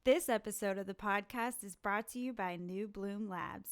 This episode of the podcast is brought to you by New Bloom Labs.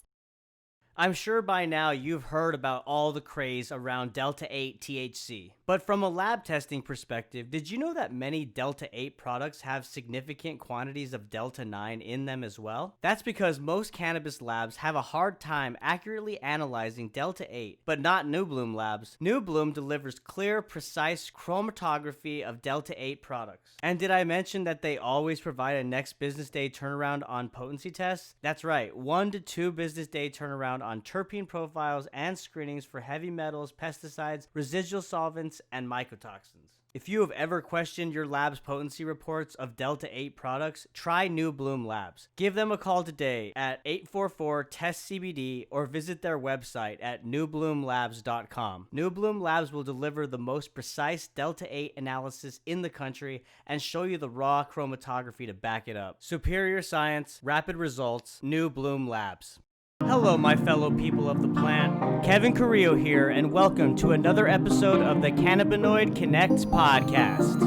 I'm sure by now you've heard about all the craze around Delta 8 THC. But from a lab testing perspective, did you know that many Delta 8 products have significant quantities of Delta 9 in them as well? That's because most cannabis labs have a hard time accurately analyzing Delta 8, but not New Bloom Labs. New Bloom delivers clear, precise chromatography of Delta 8 products. And did I mention that they always provide a next business day turnaround on potency tests? That's right, 1 to 2 business day turnaround on terpene profiles and screenings for heavy metals, pesticides, residual solvents, and mycotoxins. If you have ever questioned your lab's potency reports of Delta 8 products, try New Bloom Labs. Give them a call today at 844-TEST-CBD or visit their website at newbloomlabs.com. New Bloom Labs will deliver the most precise Delta 8 analysis in the country and show you the raw chromatography to back it up. Superior science, rapid results, New Bloom Labs. Hello, my fellow people of the plant. Kevin Carrillo here, and welcome to another episode of the Cannabinoid Connect podcast.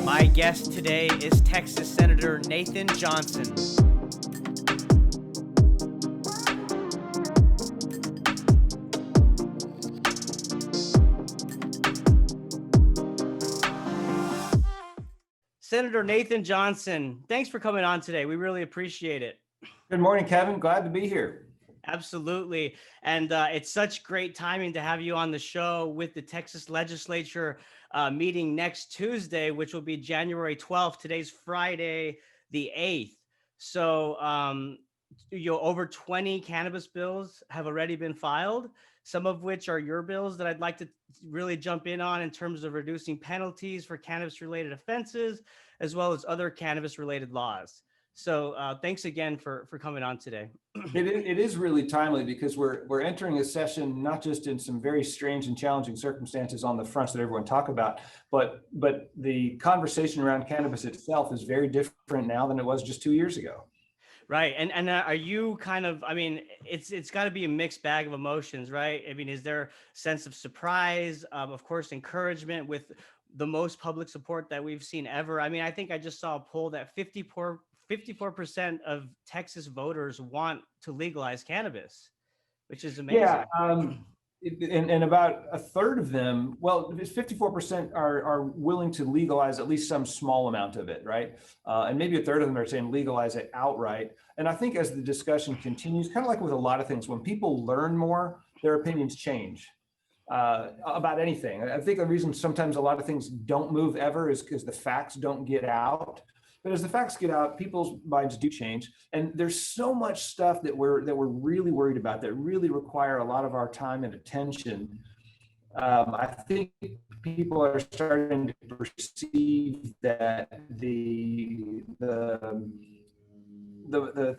My guest today is Texas Senator Nathan Johnson. Senator Nathan Johnson, thanks for coming on today. We really appreciate it. Good morning, Kevin. Glad to be here. Absolutely. And it's such great timing to have you on the show with the Texas legislature meeting next Tuesday, which will be January 12th. Today's Friday, the 8th. So over 20 cannabis bills have already been filed, some of which are your bills that I'd like to really jump in on in terms of reducing penalties for cannabis-related offenses, as well as other cannabis-related laws. So thanks again for coming on today. It is really timely because we're entering a session not just in some very strange and challenging circumstances on the fronts that everyone talk about, but the conversation around cannabis itself is very different now than it was just 2 years ago. Right. And are you kind of, I mean, it's got to be a mixed bag of emotions, right? I mean, is there a sense of surprise, of course, encouragement with the most public support that we've seen ever? I mean, I think I just saw a poll that 54% of Texas voters want to legalize cannabis, which is amazing. Yeah. And about a third of them, well, 54% are willing to legalize at least some small amount of it, right? And maybe a third of them are saying legalize it outright. And I think as the discussion continues, kind of like with a lot of things, when people learn more, their opinions change about anything. I think the reason sometimes a lot of things don't move ever is because the facts don't get out. But as the facts get out, people's minds do change. And there's so much stuff that we're really worried about that really require a lot of our time and attention. I think people are starting to perceive that the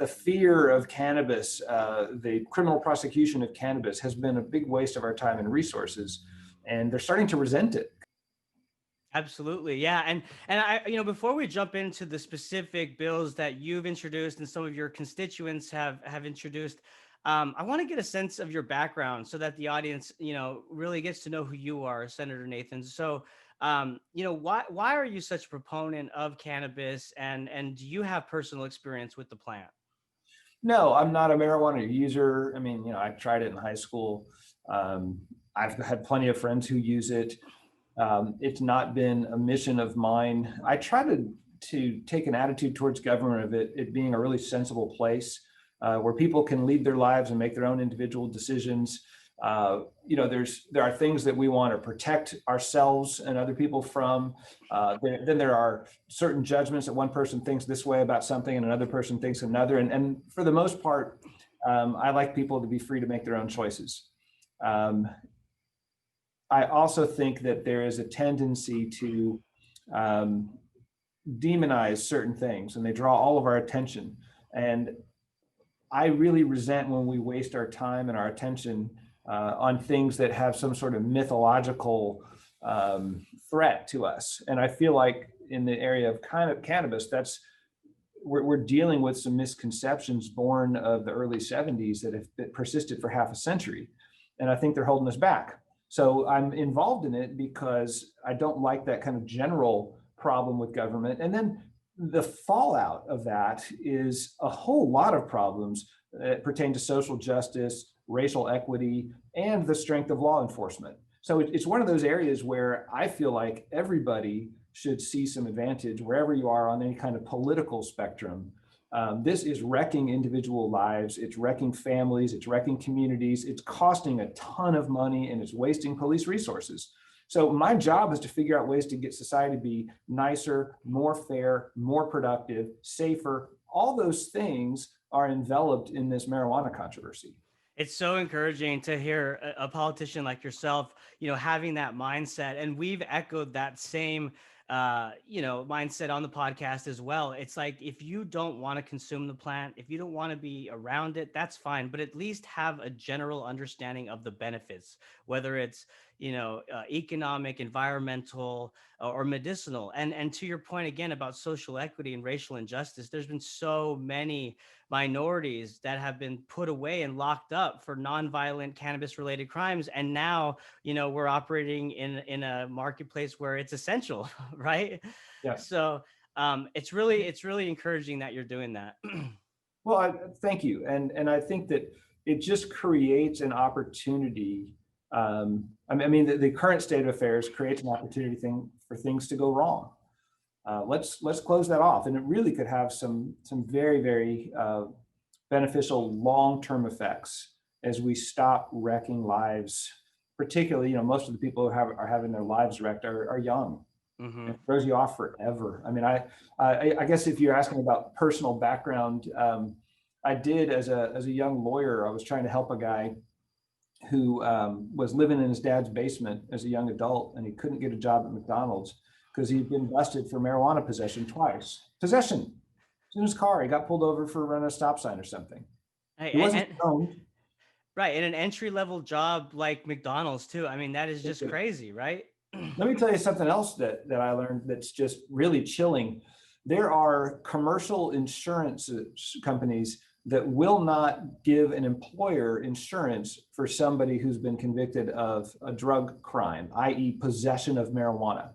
fear of cannabis, the criminal prosecution of cannabis has been a big waste of our time and resources. And they're starting to resent it. Absolutely. Yeah. And I, before we jump into the specific bills that you've introduced and some of your constituents have introduced, I want to get a sense of your background so that the audience, really gets to know who you are, Senator Nathan. So, why are you such a proponent of cannabis, and do you have personal experience with the plant? No, I'm not a marijuana user. I mean, I tried it in high school. I've had plenty of friends who use it. It's not been a mission of mine. I try to take an attitude towards government of it being a really sensible place where people can lead their lives and make their own individual decisions. There are things that we want to protect ourselves and other people from. Then there are certain judgments that one person thinks this way about something and another person thinks another. And for the most part, I like people to be free to make their own choices. I also think that there is a tendency to demonize certain things, and they draw all of our attention. And I really resent when we waste our time and our attention on things that have some sort of mythological threat to us. And I feel like in the area of kind of cannabis, we're dealing with some misconceptions born of the early 70s that have persisted for half a century. And I think they're holding us back. So I'm involved in it because I don't like that kind of general problem with government. And then the fallout of that is a whole lot of problems that pertain to social justice, racial equity, and the strength of law enforcement. So it's one of those areas where I feel like everybody should see some advantage wherever you are on any kind of political spectrum. This is wrecking individual lives, it's wrecking families, it's wrecking communities, it's costing a ton of money, and it's wasting police resources. So my job is to figure out ways to get society to be nicer, more fair, more productive, safer. All those things are enveloped in this marijuana controversy. It's so encouraging to hear a politician like yourself, having that mindset. And we've echoed that same, mindset on the podcast as well. It's like, if you don't want to consume the plant, if you don't want to be around it, that's fine. But at least have a general understanding of the benefits, whether it's, economic, environmental, or medicinal. And to your point again about social equity and racial injustice, there's been so many minorities that have been put away and locked up for nonviolent cannabis related crimes, and now we're operating in a marketplace where it's essential. Right? Yeah. So it's really encouraging that you're doing that. Thank you. And I think that it just creates an opportunity. The current state of affairs creates an opportunity for things to go wrong. Let's close that off, and it really could have some very, very beneficial long-term effects as we stop wrecking lives. Particularly, most of the people who are having their lives wrecked are young. Mm-hmm. It throws you off forever. I guess if you're asking about personal background, I did as a young lawyer, I was trying to help a guy who was living in his dad's basement as a young adult, and he couldn't get a job at McDonald's because he'd been busted for marijuana possession twice. Possession. In his car, he got pulled over for running a stop sign or something. He wasn't stoned. Right, in an entry-level job like McDonald's too. That is just crazy, right? Let me tell you something else that I learned that's just really chilling. There are commercial insurance companies that will not give an employer insurance for somebody who's been convicted of a drug crime, i.e. possession of marijuana.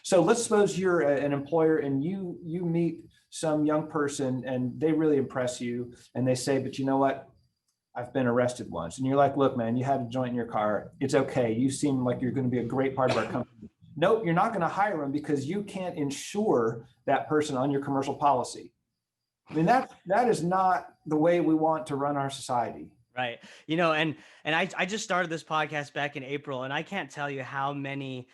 So let's suppose you're an employer and you meet some young person and they really impress you and they say, but you know what? I've been arrested once. And you're like, look, man, you had a joint in your car. It's okay. You seem like you're going to be a great part of our company. Nope, you're not going to hire them because you can't insure that person on your commercial policy. That is not the way we want to run our society. Right. And I just started this podcast back in April, and I can't tell you how many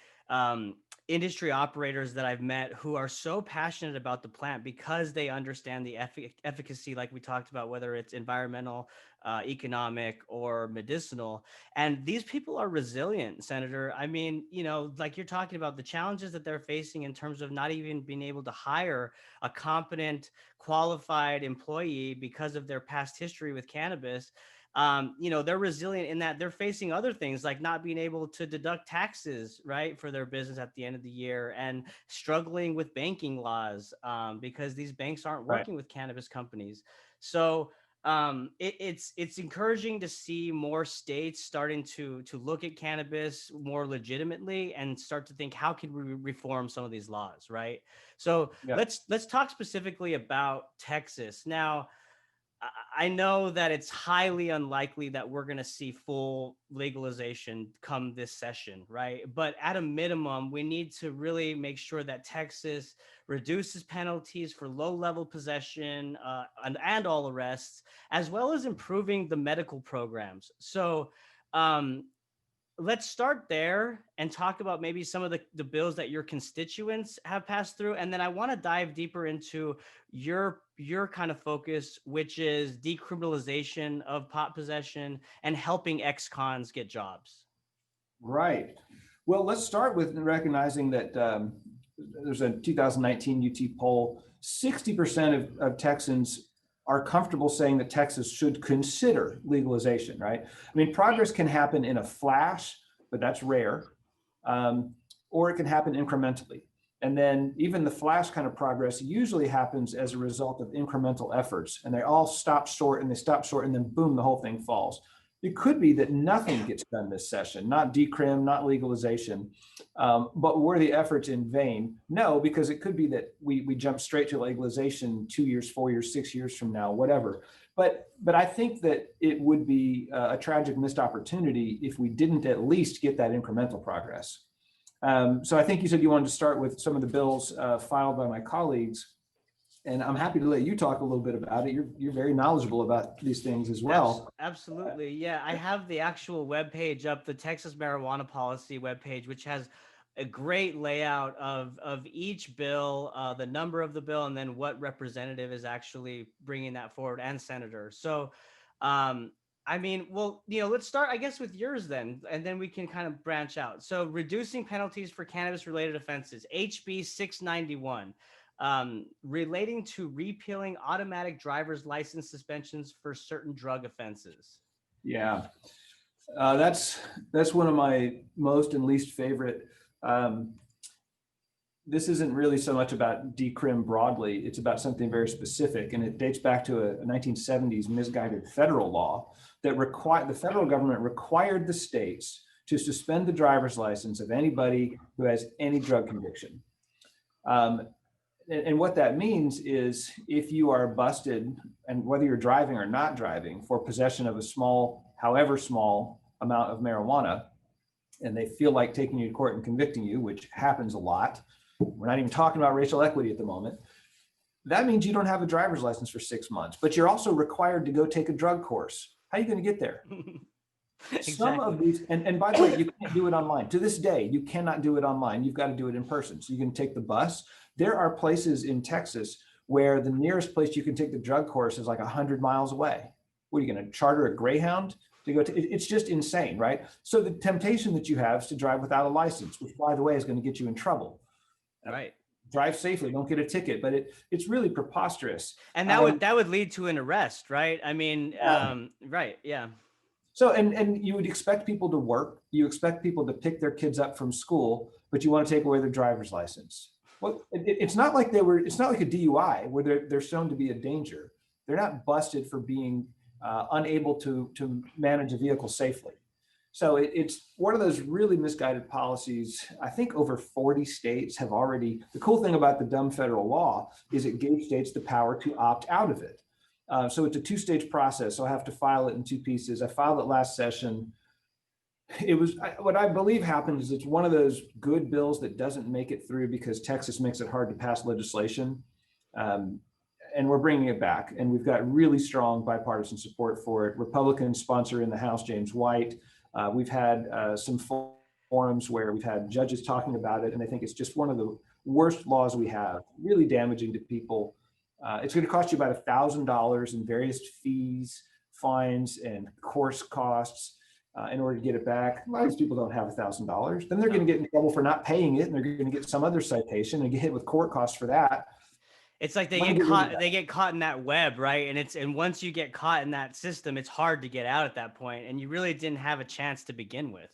industry operators that I've met who are so passionate about the plant because they understand the efficacy, like we talked about, whether it's environmental, economic, or medicinal. And these people are resilient, Senator. Like you're talking about the challenges that they're facing in terms of not even being able to hire a competent, qualified employee because of their past history with cannabis. They're resilient in that they're facing other things like not being able to deduct taxes, right, for their business at the end of the year, and struggling with banking laws because these banks aren't working with cannabis companies. So it's encouraging to see more states starting to look at cannabis more legitimately and start to think, how can we reform some of these laws, right? So let's talk specifically about Texas now. I know that it's highly unlikely that we're going to see full legalization come this session, right? But at a minimum, we need to really make sure that Texas reduces penalties for low-level possession and all arrests, as well as improving the medical programs. So let's start there and talk about maybe some of the bills that your constituents have passed through. And then I want to dive deeper into your kind of focus, which is decriminalization of pot possession and helping ex-cons get jobs. Right. Well, let's start with recognizing that there's a 2019 UT poll, 60% of Texans are comfortable saying that Texas should consider legalization, right? Progress can happen in a flash, but that's rare, or it can happen incrementally. And then even the flash kind of progress usually happens as a result of incremental efforts, and they all stop short, and then boom, the whole thing falls. It could be that nothing gets done this session, not decrim, not legalization, but were the efforts in vain? No, because it could be that we jump straight to legalization 2 years, 4 years, 6 years from now, whatever. But I think that it would be a tragic missed opportunity if we didn't at least get that incremental progress. So I think you said you wanted to start with some of the bills filed by my colleagues. And I'm happy to let you talk a little bit about it. You're very knowledgeable about these things as well. Absolutely. Yeah. I have the actual webpage up, the Texas marijuana policy webpage, which has a great layout of each bill, the number of the bill, and then what representative is actually bringing that forward, and senator. So, I mean, well, let's start, I guess, with yours then, and then we can kind of branch out. So reducing penalties for cannabis related offenses, HB 691. Relating to repealing automatic driver's license suspensions for certain drug offenses. Yeah, that's one of my most and least favorite. This isn't really so much about decrim broadly. It's about something very specific, and it dates back to a 1970s misguided federal law that the federal government required the states to suspend the driver's license of anybody who has any drug conviction. And what that means is if you are busted, and whether you're driving or not driving, for possession of a small, however small amount of marijuana, and they feel like taking you to court and convicting you, which happens a lot. We're not even talking about racial equity at the moment. That means you don't have a driver's license for 6 months, but you're also required to go take a drug course. How are you going to get there? Exactly. Some of these, and by the way, you can't do it online. To this day, you cannot do it online. You've got to do it in person. So you can take the bus. There are places in Texas where the nearest place you can take the drug course is like 100 miles away. What are you going to charter a Greyhound to go to? It's just insane, right? So the temptation that you have is to drive without a license, which, by the way, is going to get you in trouble. Right. Drive safely, don't get a ticket, but it's really preposterous. And that would lead to an arrest, right? I mean, right, yeah. So, and you would expect people to work, you expect people to pick their kids up from school, but you want to take away their driver's license. Well, it's not like it's not like a DUI where they're shown to be a danger. They're not busted for being unable to manage a vehicle safely. So it's one of those really misguided policies. I think over 40 states have already, the cool thing about the dumb federal law is it gave states the power to opt out of it. So it's a 2-stage process. So I have to file it in 2 pieces. I filed it last session. What I believe happened is it's one of those good bills that doesn't make it through because Texas makes it hard to pass legislation. And we're bringing it back. And we've got really strong bipartisan support for it. Republican sponsor in the House, James White. We've had some forums where we've had judges talking about it, and I think it's just one of the worst laws we have, really damaging to people. It's going to cost you about $1,000 in various fees, fines, and course costs in order to get it back. A lot of these people don't have $1,000. Then they're going to get in trouble for not paying it, and they're going to get some other citation and get hit with court costs for that. It's like they get caught in that web, right? And once you get caught in that system, it's hard to get out at that point, and you really didn't have a chance to begin with.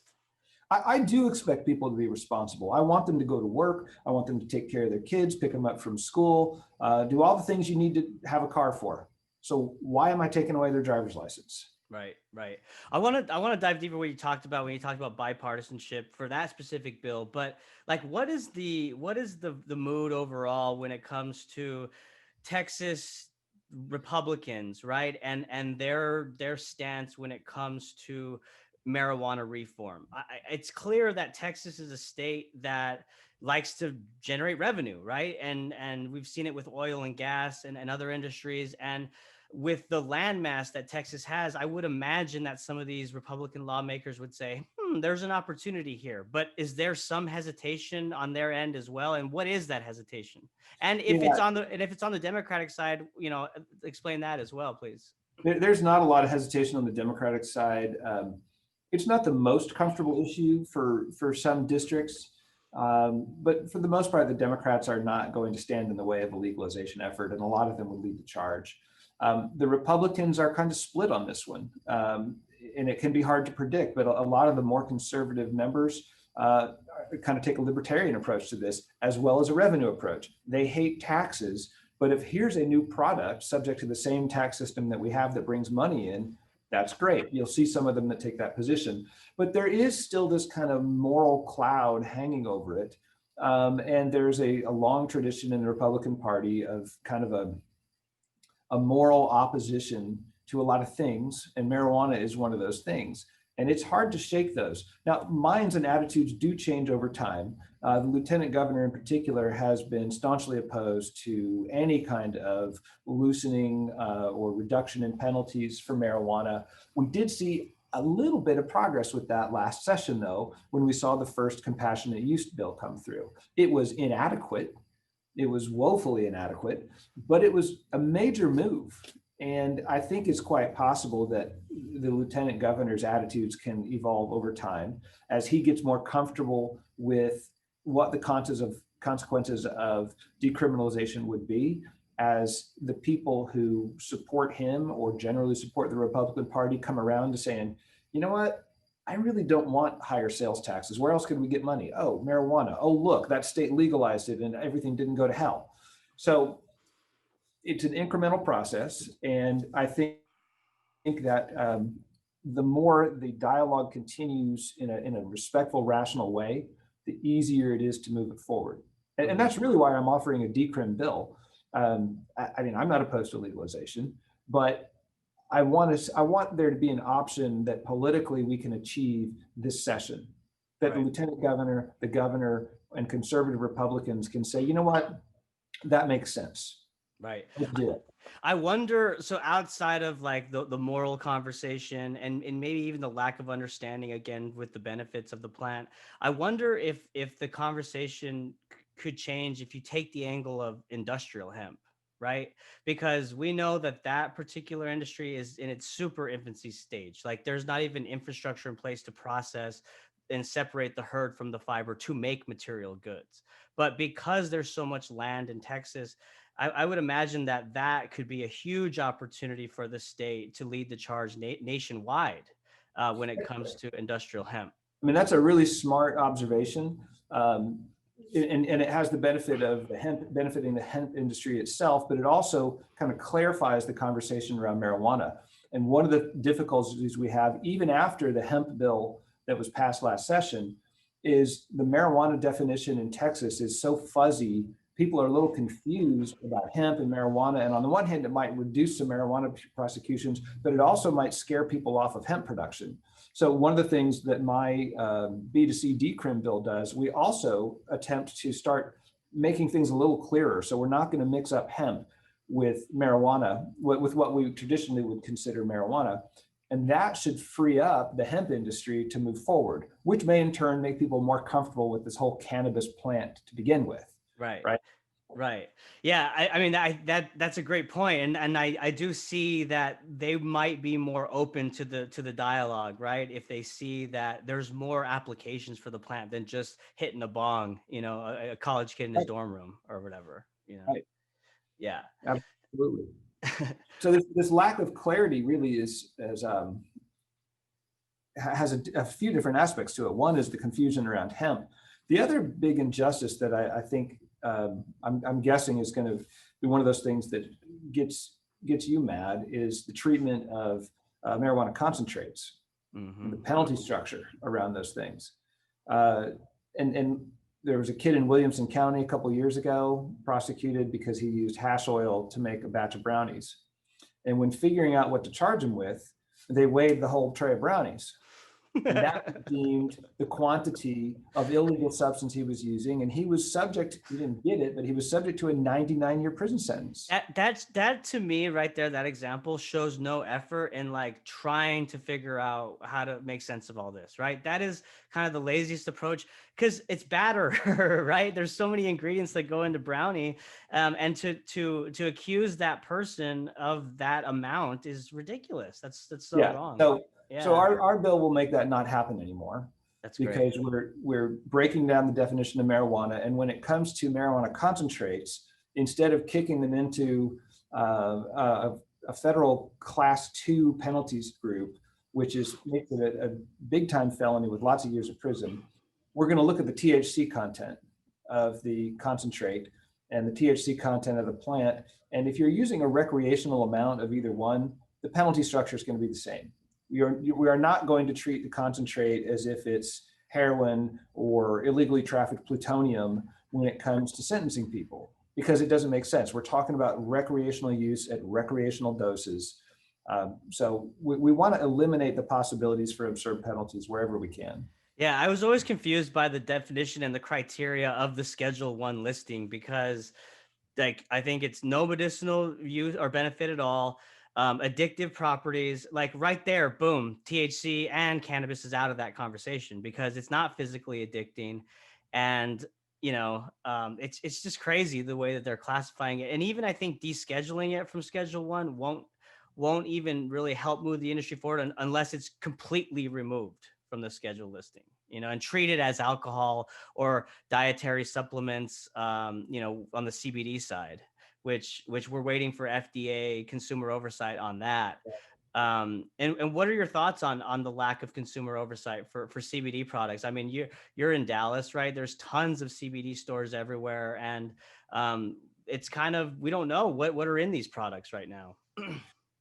I do expect people to be responsible. I want them to go to work. I want them to take care of their kids, pick them up from school, do all the things you need to have a car for. So why am I taking away their driver's license? Right. I want to dive deeper what you talked about when you talked about bipartisanship for that specific bill. But like, what is the mood overall when it comes to Texas Republicans, right? And their stance when it comes to marijuana reform. It's clear that Texas is a state that likes to generate revenue, right? And we've seen it with oil and gas and other industries. And with the landmass that Texas has, I would imagine that some of these Republican lawmakers would say, there's an opportunity here. But is there some hesitation on their end as well? And what is that hesitation? And if it's on the Democratic side, explain that as well, please. There's not a lot of hesitation on the Democratic side. It's not the most comfortable issue for some districts. But for the most part, the Democrats are not going to stand in the way of a legalization effort, and a lot of them would lead the charge. The Republicans are kind of split on this one, and it can be hard to predict, but a lot of the more conservative members kind of take a libertarian approach to this, as well as a revenue approach. They hate taxes, but if here's a new product subject to the same tax system that we have that brings money in, That's great. You'll see some of them that take that position, but there is still this kind of moral cloud hanging over it. And there's a long tradition in the Republican Party of kind of a moral opposition to a lot of things, and marijuana is one of those things. And it's hard to shake those. Now, minds and attitudes do change over time. The lieutenant governor in particular has been staunchly opposed to any kind of loosening or reduction in penalties for marijuana. We did see a little bit of progress with that last session, though, when we saw the first compassionate use bill come through. It was inadequate. It was woefully inadequate, but it was a major move. And I think it's quite possible that the lieutenant governor's attitudes can evolve over time as he gets more comfortable with what the consequences of decriminalization would be, as the people who support him or generally support the Republican Party come around to saying, you know what, I really don't want higher sales taxes. Where else could we get money? Oh, marijuana. Oh, look, that state legalized it and everything didn't go to hell. So it's an incremental process. And I think that the more the dialogue continues in a respectful, rational way, the easier it is to move it forward. And that's really why I'm offering a decrim bill. I mean, I'm not opposed to legalization, but I want there to be an option that politically we can achieve this session, that the lieutenant governor, the governor, and conservative Republicans can say, you know what, that makes sense. Right. Let's do it. I wonder, so outside of like the moral conversation and maybe even the lack of understanding again with the benefits of the plant, I wonder if the conversation could change if you take the angle of industrial hemp, right? Because we know that that particular industry is in its super infancy stage. Like there's not even infrastructure in place to process and separate the herd from the fiber to make material goods. But because there's so much land in Texas, I would imagine that that could be a huge opportunity for the state to lead the charge nationwide when it comes to industrial hemp. I mean, that's a really smart observation. And it has the benefit of the hemp benefiting the hemp industry itself, but it also kind of clarifies the conversation around marijuana. And one of the difficulties we have, even after the hemp bill that was passed last session, is the marijuana definition in Texas is so fuzzy. People are a little confused about hemp and marijuana. And on the one hand, it might reduce some marijuana prosecutions, but it also might scare people off of hemp production. So one of the things that my B2C decrim bill does, we also attempt to start making things a little clearer. So we're not going to mix up hemp with marijuana, with what we traditionally would consider marijuana. And that should free up the hemp industry to move forward, which may in turn make people more comfortable with this whole cannabis plant to begin with. Right. Yeah. I mean, that's a great point. And I do see that they might be more open to the dialogue, right? If they see that there's more applications for the plant than just hitting a bong, a college kid in his dorm room or whatever, Right. Yeah. Absolutely. So this lack of clarity really has a few different aspects to it. One is the confusion around hemp. The other big injustice that I think I'm guessing is going to be one of those things that gets you mad is the treatment of marijuana concentrates, and the penalty structure around those things. And there was a kid in Williamson County a couple of years ago prosecuted because he used hash oil to make a batch of brownies. And when figuring out what to charge him with, they weighed the whole tray of brownies. And that deemed the quantity of illegal substance he was using. And he didn't get it, but he was subject to a 99-year prison sentence. That to me right there, that example shows no effort in like trying to figure out how to make sense of all this, right? That is kind of the laziest approach because it's batter, right? There's so many ingredients that go into brownie. And to accuse that person of that amount is ridiculous. That's so wrong. So our bill will make that not happen anymore. That's because we're breaking down the definition of marijuana. And when it comes to marijuana concentrates, instead of kicking them into a federal class 2 penalties group, which makes it a big time felony with lots of years of prison, we're going to look at the THC content of the concentrate and the THC content of the plant. And if you're using a recreational amount of either one, the penalty structure is going to be the same. We are not going to treat the concentrate as if it's heroin or illegally trafficked plutonium when it comes to sentencing people, because it doesn't make sense. We're talking about recreational use at recreational doses. So we want to eliminate the possibilities for absurd penalties wherever we can. Yeah, I was always confused by the definition and the criteria of the Schedule 1 listing, because like I think it's no medicinal use or benefit at all, addictive properties, like right there, boom, THC and cannabis is out of that conversation because it's not physically addicting. And it's just crazy the way that they're classifying it. And even I think descheduling it from Schedule 1 won't even really help move the industry forward unless it's completely removed from the schedule listing, and treated as alcohol or dietary supplements, on the CBD side, which we're waiting for FDA consumer oversight on that. And what are your thoughts on the lack of consumer oversight for CBD products? I mean, you're in Dallas, right? There's tons of CBD stores everywhere, and it's kind of, we don't know what are in these products right now.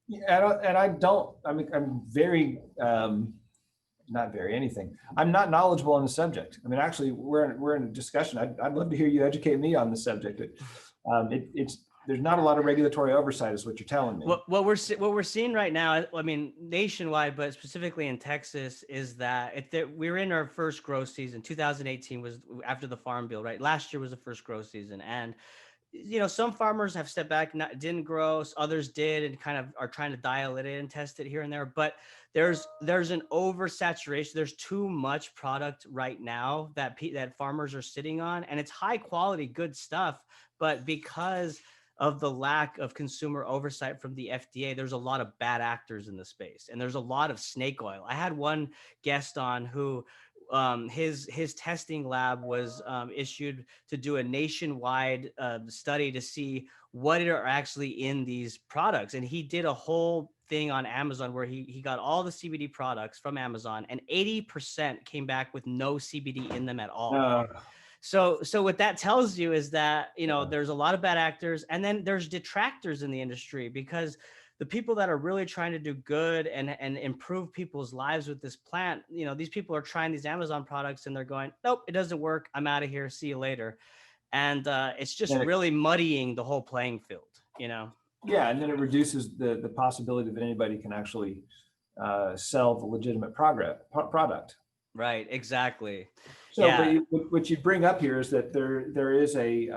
Yeah, I'm very, not very anything. I'm not knowledgeable on the subject. I mean, actually, we're in a discussion. I'd love to hear you educate me on the subject. There's not a lot of regulatory oversight, is what you're telling me. What we're seeing right now, I mean, nationwide, but specifically in Texas, is that we're in our first grow season. 2018 was after the Farm Bill, right? Last year was the first grow season, and some farmers have stepped back, didn't grow, others did, and kind of are trying to dial it in, test it here and there. But there's an oversaturation. There's too much product right now that farmers are sitting on, and it's high quality, good stuff. But because of the lack of consumer oversight from the FDA, there's a lot of bad actors in the space, and there's a lot of snake oil. I had one guest on who his testing lab was issued to do a nationwide study to see what are actually in these products. And he did a whole thing on Amazon where he got all the CBD products from Amazon, and 80% came back with no CBD in them at all. So what that tells you is that, there's a lot of bad actors, and then there's detractors in the industry, because the people that are really trying to do good and improve people's lives with this plant, these people are trying these Amazon products and they're going, nope, it doesn't work. I'm out of here. See you later. And it's just really muddying the whole playing field, Yeah, and then it reduces the possibility that anybody can actually sell the legitimate product. Right, exactly. So, yeah. But what you bring up here is that there is a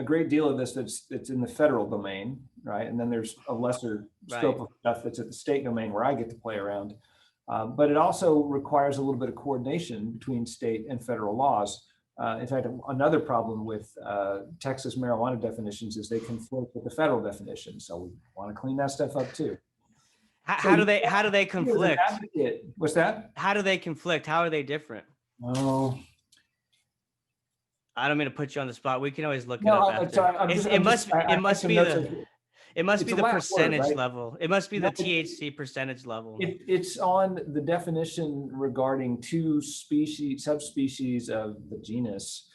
great deal of this that's in the federal domain, right? And then there's a lesser scope of stuff that's at the state domain where I get to play around. But it also requires a little bit of coordination between state and federal laws. In fact, another problem with Texas marijuana definitions is they conflict with the federal definition. So we want to clean that stuff up too. How do they conflict? What's that? How do they conflict? How are they different? Oh, I don't mean to put you on the spot. We can always look it up after. It must be the percentage level. It must be the THC percentage level. It's on the definition regarding two subspecies of the genus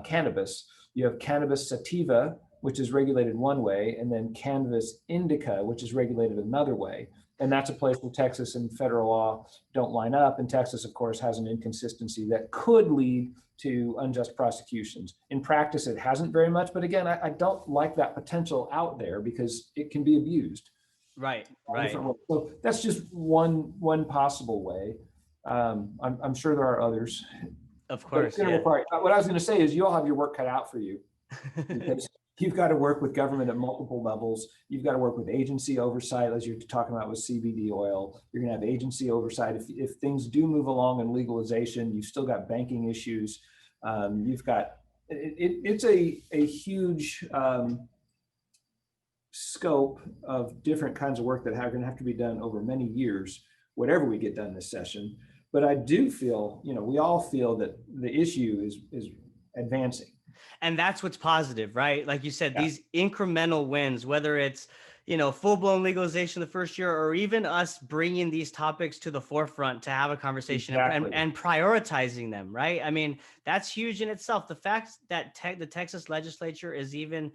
cannabis. You have cannabis sativa, which is regulated one way, and then cannabis indica, which is regulated another way. And that's a place where Texas and federal law don't line up. And Texas, of course, has an inconsistency that could lead to unjust prosecutions. In practice, it hasn't very much. But again, I don't like that potential out there because it can be abused. Right. So that's just one possible way. I'm sure there are others. Of course. What I was going to say is you all have your work cut out for you. Because you've got to work with government at multiple levels. You've got to work with agency oversight, as you're talking about with CBD oil. You're going to have agency oversight. If things do move along in legalization, you've still got banking issues. You've got, it's a huge scope of different kinds of work that are going to have to be done over many years, whatever we get done this session. But I do feel, we all feel that the issue is advancing. And that's what's positive, right? Like you said, these incremental wins, whether it's full-blown legalization the first year, or even us bringing these topics to the forefront to have a conversation Exactly. and prioritizing them, right? I mean, that's huge in itself. The fact that the Texas legislature is even,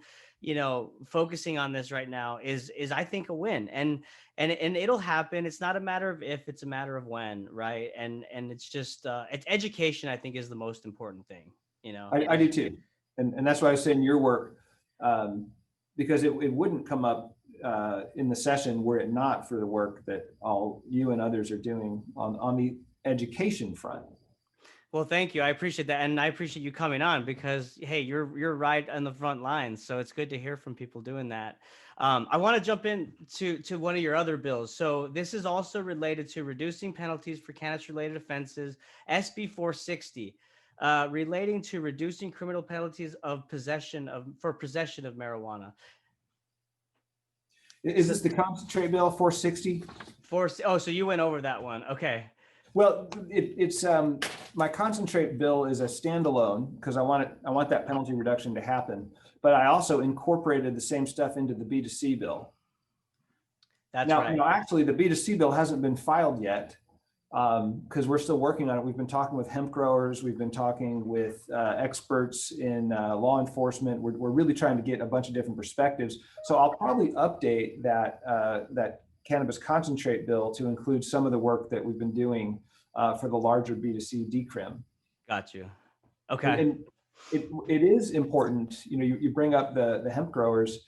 focusing on this right now is I think a win. And it'll happen. It's not a matter of if, it's a matter of when, right? And it's just it's education, I think, is the most important thing, I do too. And that's why I was saying your work, because it wouldn't come up in the session were it not for the work that all you and others are doing on the education front. Well, thank you. I appreciate that. And I appreciate you coming on because, hey, you're right on the front lines. So it's good to hear from people doing that. I want to jump in to one of your other bills. So this is also related to reducing penalties for cannabis-related offenses, SB 460, relating to reducing criminal penalties of possession of marijuana. Is this the concentrate bill 460? So you went over that one. Okay. Well, it's my concentrate bill is a standalone because I want that penalty reduction to happen. But I also incorporated the same stuff into the B2C bill. That's now, right. Actually, the B2C bill hasn't been filed yet because we're still working on it. We've been talking with hemp growers. We've been talking with experts in law enforcement. We're really trying to get a bunch of different perspectives. So I'll probably update that cannabis concentrate bill to include some of the work that we've been doing for the larger B2C decrim. Got you. Okay. And it is important, you bring up the hemp growers.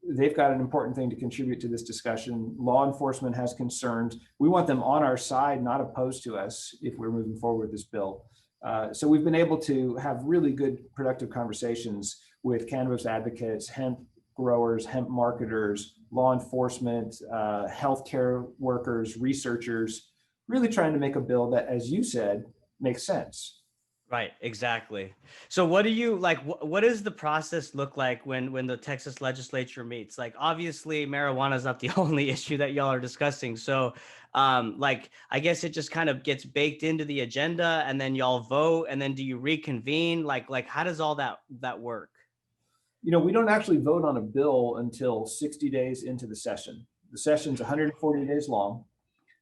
They've got an important thing to contribute to this discussion. Law enforcement has concerns. We want them on our side, not opposed to us if we're moving forward with this bill. So we've been able to have really good, productive conversations with cannabis advocates, hemp growers, hemp marketers, law enforcement, healthcare workers, researchers, really trying to make a bill that, as you said, makes sense. Right, exactly. So what do you like, what does the process look like when the Texas legislature meets? Like, obviously marijuana is not the only issue that y'all are discussing. So I guess it just kind of gets baked into the agenda and then y'all vote, and then do you reconvene? Like how does all that work? We don't actually vote on a bill until 60 days into the session. The session's 140 days long.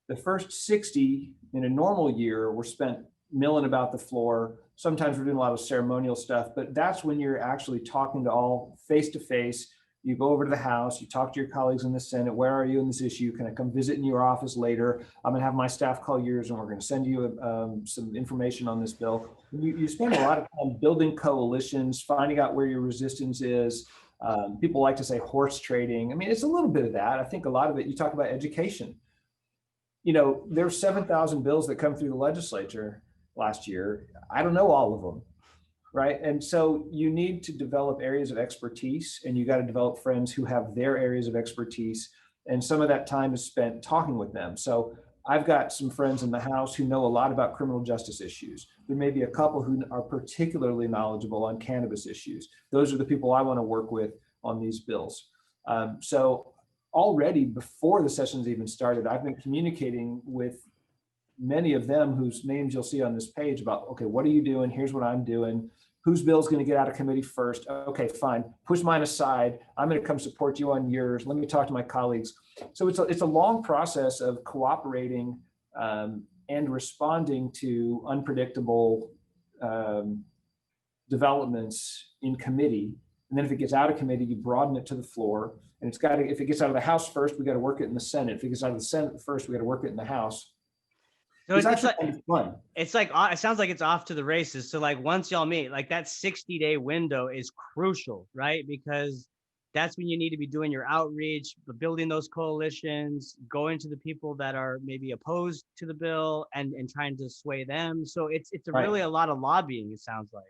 The first 60 in a normal year were spent milling about the floor. Sometimes we're doing a lot of ceremonial stuff, but that's when you're actually talking to all face to face. You go over to the House, you talk to your colleagues in the Senate. Where are you in this issue? Can I come visit in your office later? I'm going to have my staff call yours and we're going to send you some information on this bill. You spend a lot of time building coalitions, finding out where your resistance is. People like to say horse trading. I mean, it's a little bit of that. I think a lot of it, you talk about education. There's 7,000 bills that come through the legislature last year. I don't know all of them, right? And so you need to develop areas of expertise, and you got to develop friends who have their areas of expertise. And some of that time is spent talking with them. So I've got some friends in the House who know a lot about criminal justice issues. There may be a couple who are particularly knowledgeable on cannabis issues. Those are the people I want to work with on these bills. So already before the session's even started, I've been communicating with many of them whose names you'll see on this page about, okay, what are you doing? Here's what I'm doing. Whose bill's going to get out of committee first? Okay, fine. Push mine aside. I'm going to come support you on yours. Let me talk to my colleagues. So it's a long process of cooperating and responding to unpredictable developments in committee. And then if it gets out of committee, you broaden it to the floor. And if it gets out of the House first, we got to work it in the Senate. If it gets out of the Senate first, we got to work it in the House. So it's actually kind of fun. It's like, it sounds like it's off to the races. So like once y'all meet, like that 60-day window is crucial, right? Because that's when you need to be doing your outreach, building those coalitions, going to the people that are maybe opposed to the bill and trying to sway them. So it's really a lot of lobbying, it sounds like.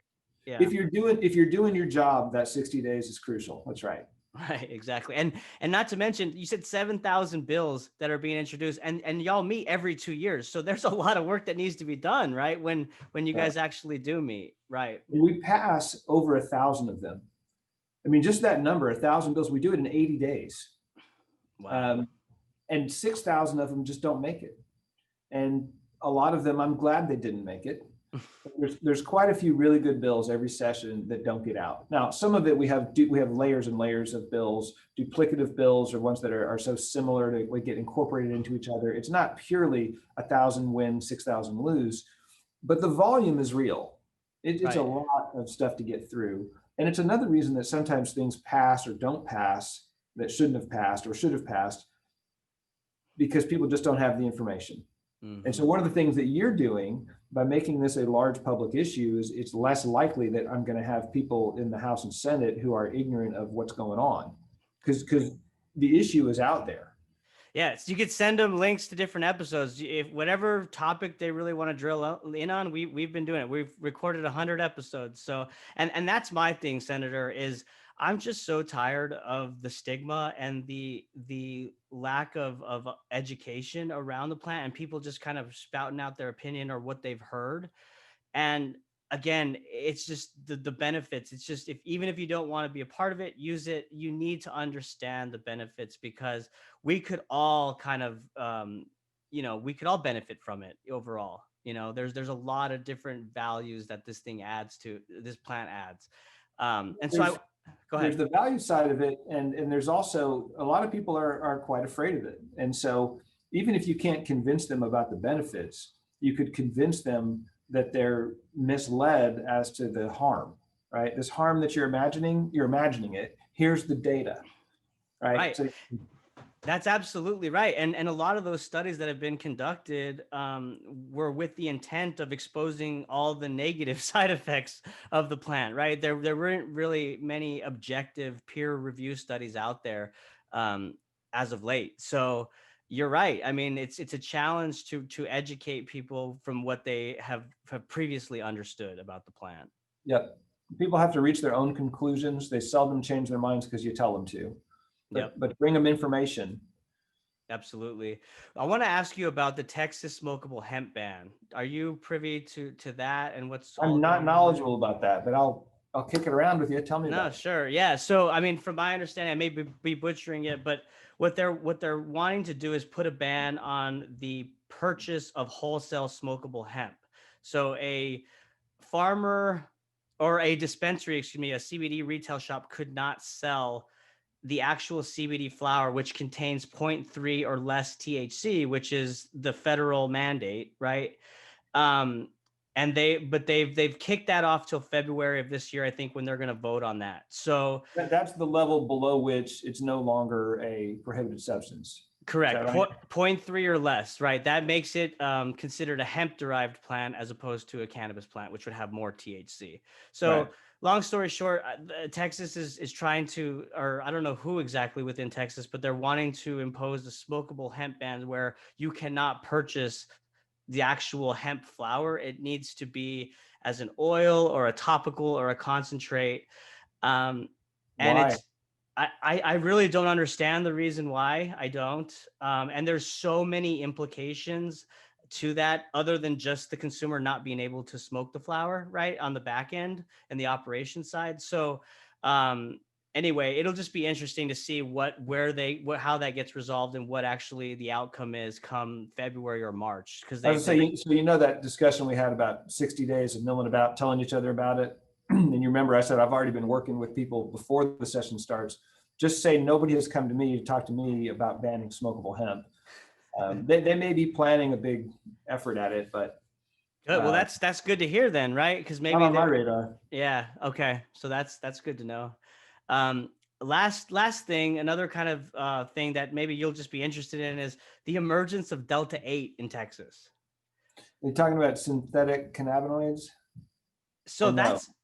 Yeah. If you're doing your job, that 60 days is crucial. That's right. Right, exactly. And not to mention, you said 7,000 bills that are being introduced, and y'all meet every 2 years. So there's a lot of work that needs to be done, right? When you guys actually do meet, right? We pass over 1,000 of them. I mean, just that number, 1,000 bills, we do it in 80 days. Wow. And 6,000 of them just don't make it. And a lot of them, I'm glad they didn't make it. There's quite a few really good bills every session that don't get out. Now, some of it we have layers and layers of bills, duplicative bills, or ones that are so similar to we get incorporated into each other. It's not purely 1,000 win, 6,000 lose, but the volume is real. It's a Right. lot of stuff to get through, and it's another reason that sometimes things pass or don't pass that shouldn't have passed or should have passed because people just don't have the information. And so one of the things that you're doing by making this a large public issue is it's less likely that I'm going to have people in the House and Senate who are ignorant of what's going on because the issue is out there. Yeah, so you could send them links to different episodes. If whatever topic they really want to drill in on, we've been doing it. We've recorded 100 episodes. So, and that's my thing, Senator, is I'm just so tired of the stigma and the lack of education around the plant and people just kind of spouting out their opinion or what they've heard. And again, it's just the benefits. It's just even if you don't want to be a part of it, use it. You need to understand the benefits because we could all kind of we could all benefit from it overall. There's a lot of different values that this thing adds to this plant adds. And so I go ahead. There's the value side of it, and there's also a lot of people are quite afraid of it. And so even if you can't convince them about the benefits, you could convince them that they're misled as to the harm, right? This harm that you're imagining it. Here's the data, right? Right. So that's absolutely right. And a lot of those studies that have been conducted were with the intent of exposing all the negative side effects of the plant, right? There weren't really many objective peer review studies out there as of late. So you're right. I mean, it's a challenge to educate people from what they have previously understood about the plant. Yep. People have to reach their own conclusions. They seldom change their minds because you tell them to. But bring them information. Absolutely. I want to ask you about the Texas smokable hemp ban. Are you privy to that and what's I'm not knowledgeable about that, but I'll kick it around with you. Tell me about it. Sure. Yeah. So, I mean, from my understanding, I may be butchering it, but what they're wanting to do is put a ban on the purchase of wholesale smokable hemp. So a farmer or a dispensary, excuse me, a CBD retail shop could not sell the actual CBD flower, which contains 0.3 or less THC, which is the federal mandate, right? And they've kicked that off till February of this year, I think, when they're going to vote on that. So that's the level below which it's no longer a prohibited substance. Correct. Right? 0.3 or less, right? That makes it considered a hemp-derived plant as opposed to a cannabis plant, which would have more THC. So, long story short, Texas is trying to, or I don't know who exactly within Texas, but they're wanting to impose a smokable hemp ban where you cannot purchase the actual hemp flower. It needs to be as an oil or a topical or a concentrate. And Why? I really don't understand the reason why. I don't. And there's so many implications to that other than just the consumer not being able to smoke the flower, right, on the back end and the operation side. So anyway, it'll just be interesting to see how that gets resolved and what actually the outcome is come February or March. Because I was saying, so that discussion we had about 60 days of milling about, telling each other about it. And you remember I said I've already been working with people before the session starts. Just say nobody has come to me to talk to me about banning smokable hemp. They may be planning a big effort at it, but good. Well, that's good to hear then, right? Because maybe not on my radar. Yeah. Okay. So that's good to know. Last thing, another kind of thing that maybe you'll just be interested in is the emergence of Delta 8 in Texas. Are you talking about synthetic cannabinoids? So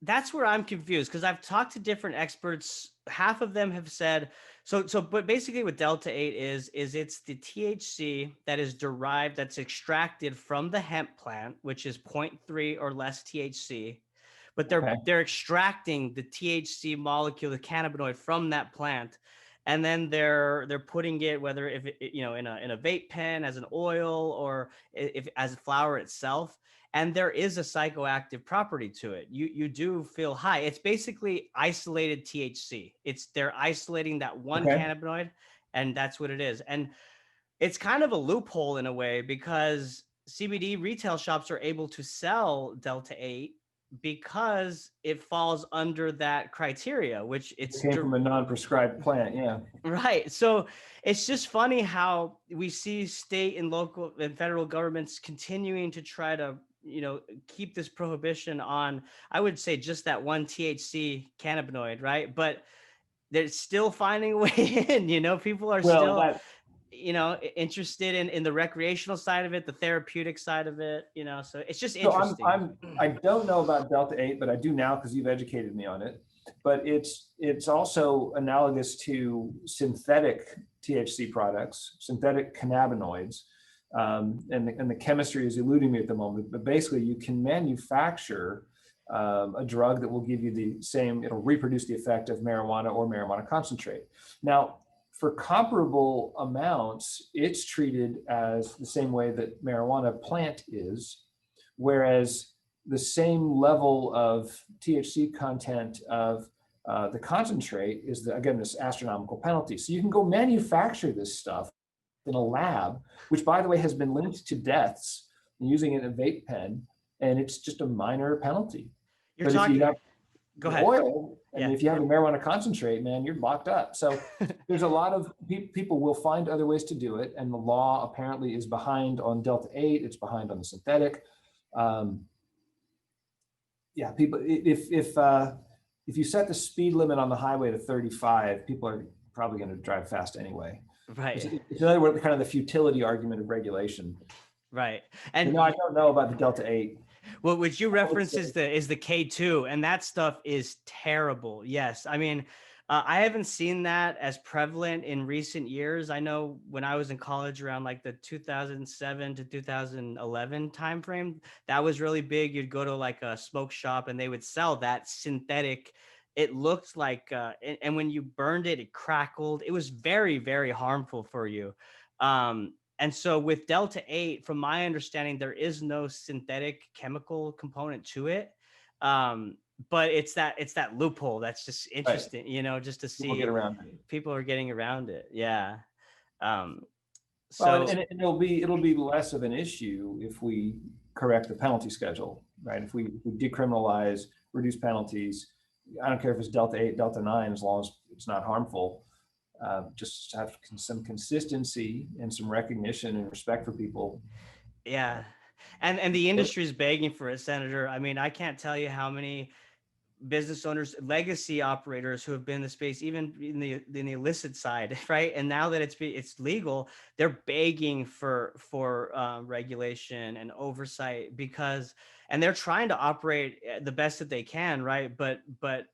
that's where I'm confused because I've talked to different experts. Half of them have said but basically what Delta 8 is it's the THC that is derived, that's extracted from the hemp plant, which is 0.3 or less THC. But they're extracting the THC molecule, the cannabinoid from that plant, and then they're putting it, whether if it, in a vape pen as an oil or if as a flower itself. And there is a psychoactive property to it. You do feel high. It's basically isolated THC. They're isolating that one cannabinoid, and that's what it is. And it's kind of a loophole in a way because CBD retail shops are able to sell Delta 8 because it falls under that criteria, which It it's came from a non-prescribed plant. Yeah. right. So it's just funny how we see state and local and federal governments continuing to try to, keep this prohibition on, I would say, just that one THC cannabinoid, right? But they're still finding a way in, people are Well, still, interested in the recreational side of it, the therapeutic side of it, so it's just so interesting. I don't know about Delta 8, but I do now because you've educated me on it. But it's also analogous to synthetic THC products, synthetic cannabinoids. And the chemistry is eluding me at the moment, but basically you can manufacture a drug that will give you the same, it'll reproduce the effect of marijuana or marijuana concentrate. Now, for comparable amounts, it's treated as the same way that marijuana plant is, whereas the same level of THC content of the concentrate is, again, this astronomical penalty. So you can go manufacture this stuff in a lab, which, by the way, has been linked to deaths using it in a vape pen, and it's just a minor penalty. You're But if you talking, have go the ahead. oil, and Yeah. if you have a marijuana concentrate, man, you're locked up. So there's a lot of people will find other ways to do it, and the law apparently is behind on Delta 8. It's behind on the synthetic. Yeah, people. If you set the speed limit on the highway to 35, people are probably going to drive fast anyway. Right. It's another word, kind of the futility argument of regulation. Right. And And no, I don't know about the Delta 8. well, what you reference is the K2, and that stuff is terrible. Yes. I mean, I haven't seen that as prevalent in recent years. I know when I was in college around like the 2007 to 2011 timeframe, that was really big. You'd go to like a smoke shop and they would sell that synthetic. It looked like, and when you burned it, it crackled. It was very, very harmful for you. And so with Delta 8, from my understanding, there is no synthetic chemical component to it. But it's that loophole that's just interesting, just to People see get around it. people are getting around it. Yeah. Well, So and it'll be less of an issue if we correct the penalty schedule, right? If we decriminalize, reduce penalties. I don't care if it's Delta 8, Delta 9, as long as it's not harmful. Just have some consistency and some recognition and respect for people. yeah. And the industry is begging for it, Senator. I mean, I can't tell you how many business owners, legacy operators who have been in the space, even in the illicit side, right? And now that it's legal, they're begging for regulation and oversight and they're trying to operate the best that they can, right? But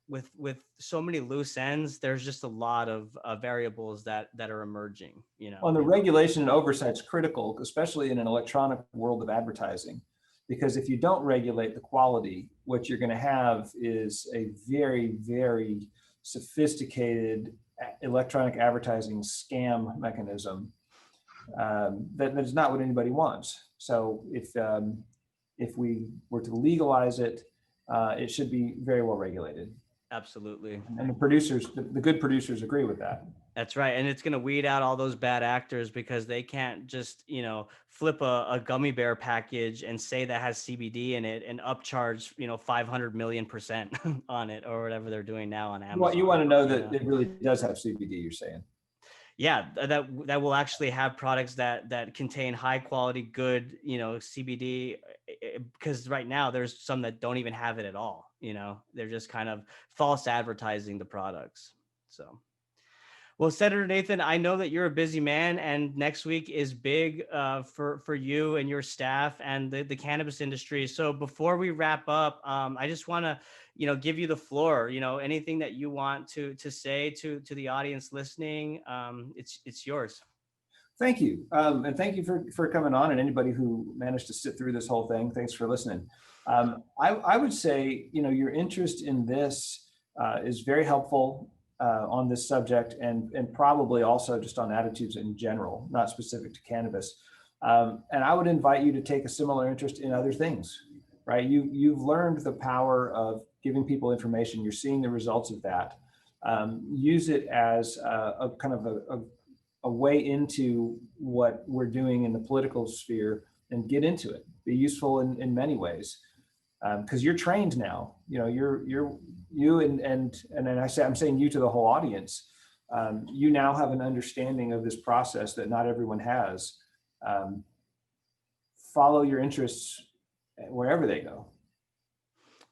with so many loose ends, there's just a lot of variables that are emerging. On the regulation and oversight is critical, especially in an electronic world of advertising. Because if you don't regulate the quality, what you're going to have is a very, very sophisticated electronic advertising scam mechanism that is not what anybody wants. So if we were to legalize it, it should be very well regulated. Absolutely. And the producers, the good producers, agree with that. That's right. And it's going to weed out all those bad actors because they can't just, flip a gummy bear package and say that has CBD in it and upcharge, 500 million% on it or whatever they're doing now on Amazon. You want to know that it really does have CBD, you're saying? Yeah, that will actually have products that contain high quality, good, CBD, because right now there's some that don't even have it at all. They're just kind of false advertising the products. So. Well, Senator Nathan, I know that you're a busy man, and next week is big for you and your staff and the cannabis industry. So before we wrap up, I just want to, give you the floor. Anything that you want to say to the audience listening, it's yours. Thank you, and thank you for coming on, and anybody who managed to sit through this whole thing. Thanks for listening. I would say, your interest in this is very helpful. On this subject and probably also just on attitudes in general, not specific to cannabis. And I would invite you to take a similar interest in other things, right? You've learned the power of giving people information. You're seeing the results of that. Use it as a kind of a way into what we're doing in the political sphere and get into it. Be useful in many ways, because you're trained now. You know, you and I'm saying you to the whole audience. You now have an understanding of this process that not everyone has. Follow your interests wherever they go.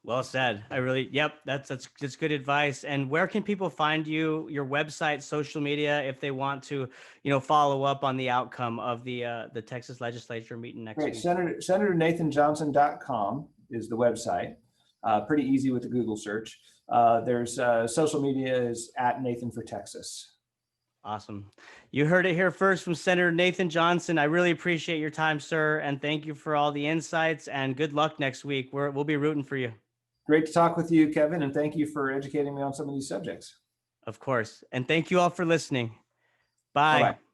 Well said. Yep, that's good advice. And where can people find you, your website, social media, if they want to, follow up on the outcome of the Texas legislature meeting next Great. week? SenatorNathanJohnson.com is the website. Pretty easy with the Google search. There's social media is at Nathan for Texas. Awesome. You heard it here first from Senator Nathan Johnson. I really appreciate your time, sir. And thank you for all the insights, and good luck next week. We'll be rooting for you. Great to talk with you, Kevin. And thank you for educating me on some of these subjects. Of course. And thank you all for listening. Bye. Bye-bye.